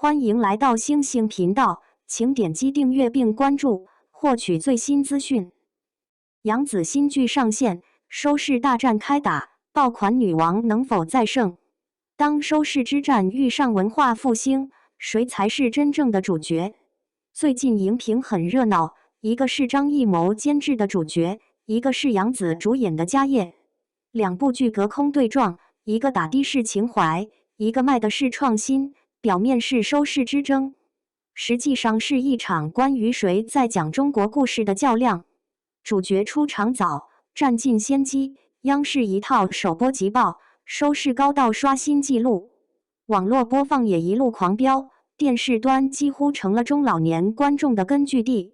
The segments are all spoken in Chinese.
欢迎来到星星频道，请点击订阅并关注，获取最新资讯。杨紫新剧上线，收视大战开打，爆款女王能否再胜？当收视之战遇上文化复兴，谁才是真正的主角？最近荧屏很热闹，一个是张艺谋监制的主角，一个是杨紫主演的《家业》，两部剧隔空对撞，一个打的是情怀，一个卖的是创新，表面是收视之争，实际上是一场关于谁在讲中国故事的较量。主角出场早，占尽先机，央视一套首播即爆，收视高到刷新纪录，网络播放也一路狂飙，电视端几乎成了中老年观众的根据地。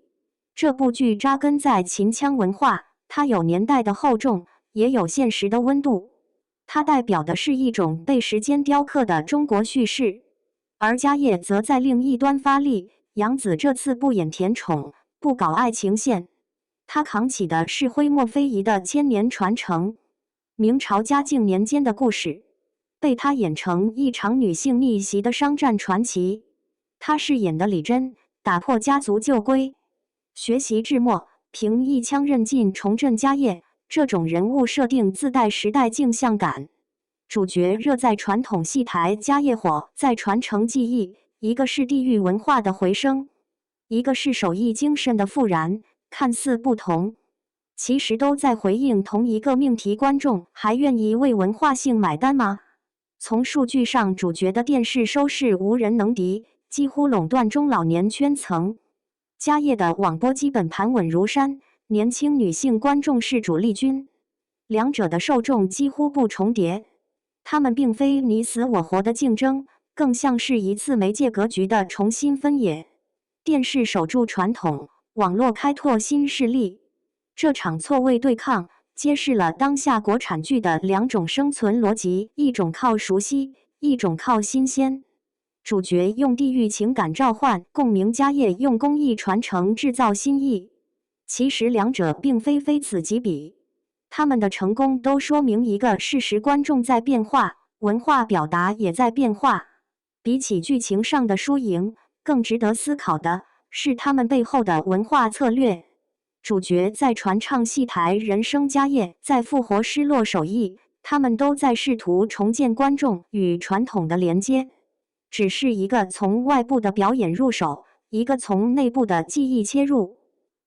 这部剧扎根在秦腔文化，它有年代的厚重，也有现实的温度。它代表的是一种被时间雕刻的中国叙事，而家业则在另一端发力。杨紫这次不演甜宠，不搞爱情线，她扛起的是徽墨非遗的千年传承，明朝嘉靖年间的故事，被她演成一场女性逆袭的商战传奇。她饰演的李珍，打破家族旧规，学习制墨，凭一枪韧劲重振家业。这种人物设定自带时代镜像感。主角热在传统戏台，家业火在传承技艺，一个是地域文化的回声，一个是手艺精神的复燃。看似不同，其实都在回应同一个命题：观众还愿意为文化性买单吗？从数据上，主角的电视收视无人能敌，几乎垄断中老年圈层。家业的网播基本盘稳如山，年轻女性观众是主力军，两者的受众几乎不重叠。他们并非你死我活的竞争，更像是一次媒介格局的重新分野。电视守住传统，网络开拓新势力。这场错位对抗揭示了当下国产剧的两种生存逻辑，一种靠熟悉，一种靠新鲜。主角用地域情感召唤共鸣，家业用工艺传承制造新意。其实两者并非非此即彼，他们的成功都说明一个事实：观众在变化，文化表达也在变化。比起剧情上的输赢，更值得思考的是他们背后的文化策略。主角在传唱戏台人生，家业在复活失落手艺，他们都在试图重建观众与传统的连接，只是一个从外部的表演入手，一个从内部的技艺切入。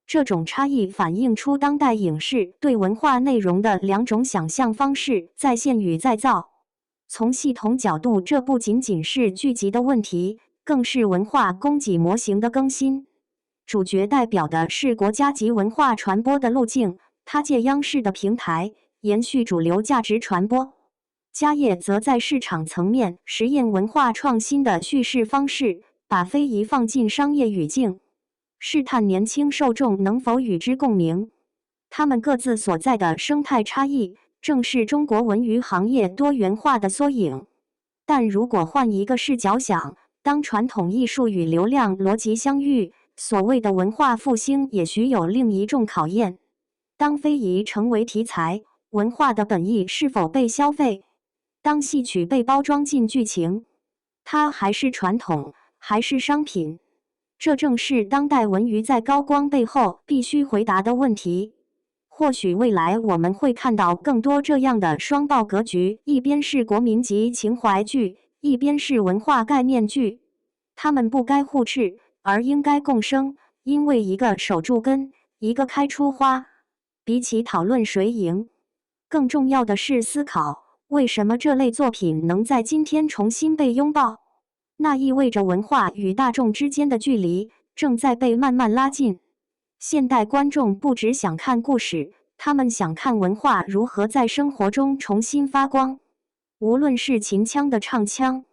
这种差异反映出当代影视对文化内容的两种想象方式，再现与再造。从系统角度，这不仅仅是剧集的问题，更是文化供给模型的更新。主角代表的是国家级文化传播的路径，它借央视的平台延续主流价值传播。家业则在市场层面实验文化创新的叙事方式，把非遗放进商业语境，试探年轻受众能否与之共鸣。他们各自所在的生态差异，正是中国文娱行业多元化的缩影。但如果换一个视角想，当传统艺术与流量逻辑相遇，所谓的文化复兴也许有另一种考验。当非遗成为题材，文化的本意是否被消费？当戏曲被包装进剧情，它还是传统，还是商品？这正是当代文娱在高光背后必须回答的问题。或许未来我们会看到更多这样的双爆格局，一边是国民级情怀剧，一边是文化概念剧。它们不该互斥，而应该共生，因为一个守住根，一个开出花。比起讨论谁赢，更重要的是思考，为什么这类作品能在今天重新被拥抱？那意味着文化与大众之间的距离正在被慢慢拉近。现代观众不只想看故事，他们想看文化如何在生活中重新发光。无论是秦腔的唱腔，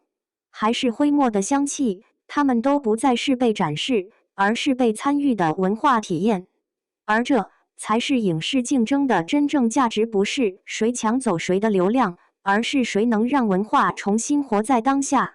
还是徽墨的香气，他们都不再是被展示，而是被参与的文化体验。而这才是影视竞争的真正价值，不是谁抢走谁的流量，而是谁能让文化重新活在当下。